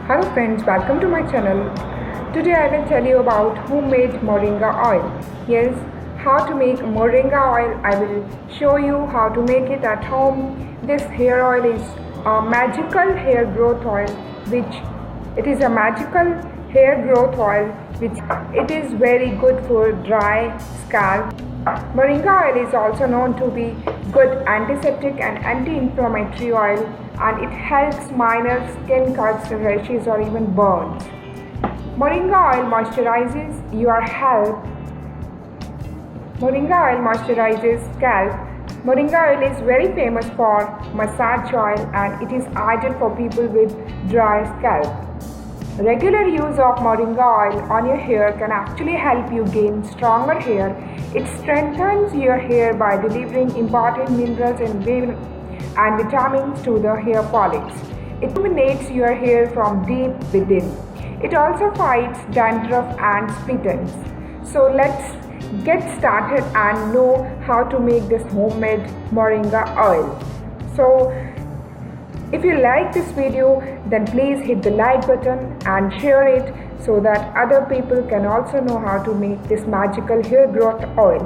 Hello friends, welcome to my channel. Today I will tell you about homemade moringa oil. Yes, how to make moringa oil. I will show you how to make it at home. This hair oil is a magical hair growth oil which it is a magical hair growth oil which it is very good for dry scalp. Moringa oil is also known to be good antiseptic and anti-inflammatory oil, and it helps minor skin cuts, rashes or even burns. Moringa oil moisturizes your health. Moringa oil moisturizes scalp. Moringa oil is very famous for massage oil and it is ideal for people with dry scalp. Regular use of moringa oil on your hair can actually help you gain stronger hair. It strengthens your hair by delivering important minerals and vitamins to the hair follicles. It illuminates your hair from deep within. It also fights dandruff and split ends. So let's get started and know how to make this homemade moringa oil. So if you like this video, then please hit the like button and share it so that other people can also know how to make this magical hair growth oil.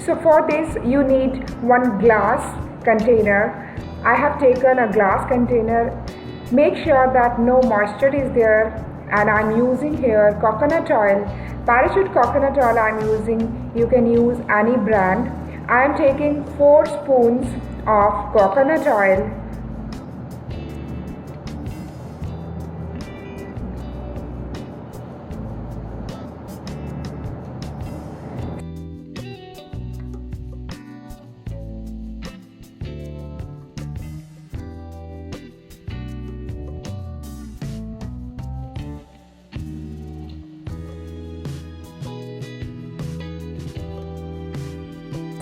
So for this you need one glass container. I have taken a glass container. Make sure that no moisture is there, and I'm using here coconut oil. Parachute coconut oil I'm using. You can use any brand. I am taking 4 spoons of coconut oil.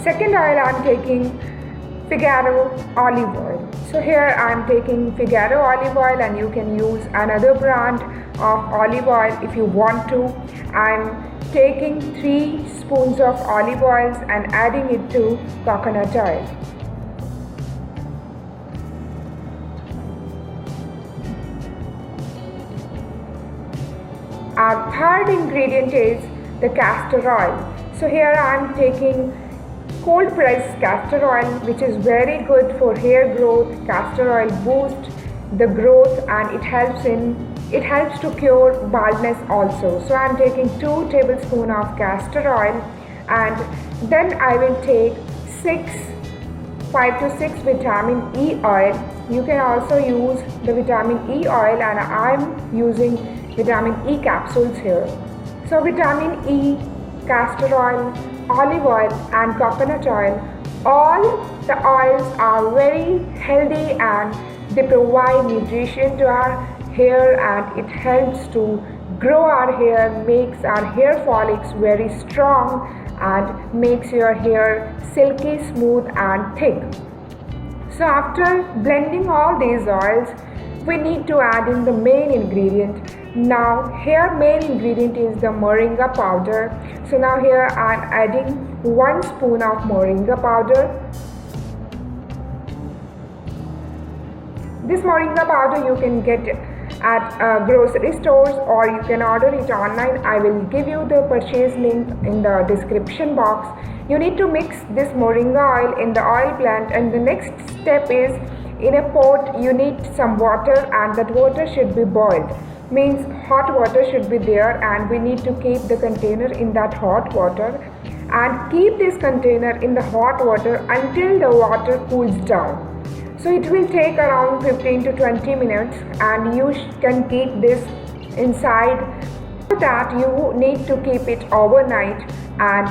Second oil I'm taking Figaro olive oil. So here I'm taking Figaro olive oil, and you can use another brand of olive oil if you want to. I'm taking 3 spoons of olive oils and adding it to coconut oil. Our third ingredient is the castor oil. So here I'm taking cold pressed castor oil, which is very good for hair growth. Castor oil boosts the growth and it helps to cure baldness also. So I'm taking 2 tablespoons of castor oil, and then I will take 5 to 6 vitamin E oil. You can also use the vitamin E oil, and I'm using vitamin E capsules here. So vitamin E, castor oil, olive oil and coconut oil, all the oils are very healthy and they provide nutrition to our hair, and it helps to grow our hair, makes our hair follicles very strong and makes your hair silky smooth and thick. So after blending all these oils, we need to add in the main ingredient. Now here main ingredient is the moringa powder. So now here I am adding 1 spoon of moringa powder. This moringa powder you can get at grocery stores, or you can order it online. I will give you the purchase link in the description box. You need to mix this moringa oil in the oil plant, and the next step is, in a pot you need some water, and that water should be boiled. Means hot water should be there, and we need to keep the container in that hot water and keep this container in the hot water until the water cools down. So it will take around 15 to 20 minutes, and you can keep this inside. For that you need to keep it overnight and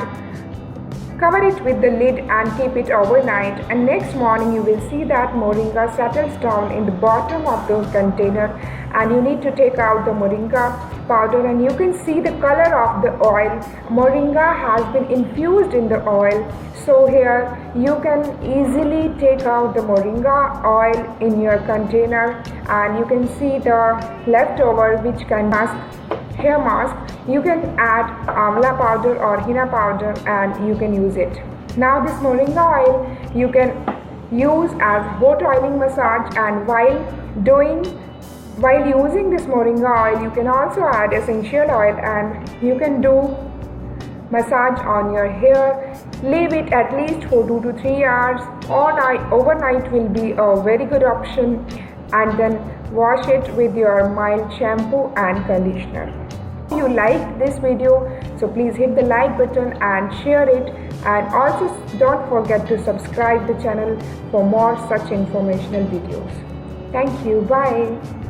cover it with the lid and keep it overnight, and next morning you will see that moringa settles down in the bottom of the container, and you need to take out the moringa powder, and you can see the color of the oil. Moringa has been infused in the oil. So here you can easily take out the moringa oil in your container, and you can see the leftover which can hair mask. You can add amla powder or henna powder and you can use it. Now this moringa oil you can use as hot oiling massage, and while doing While using this moringa oil, you can also add essential oil and you can do massage on your hair. Leave it at least for 2 to 3 hours. Overnight will be a very good option, and then wash it with your mild shampoo and conditioner. If you liked this video, so please hit the like button and share it, and also don't forget to subscribe the channel for more such informational videos. Thank you. Bye.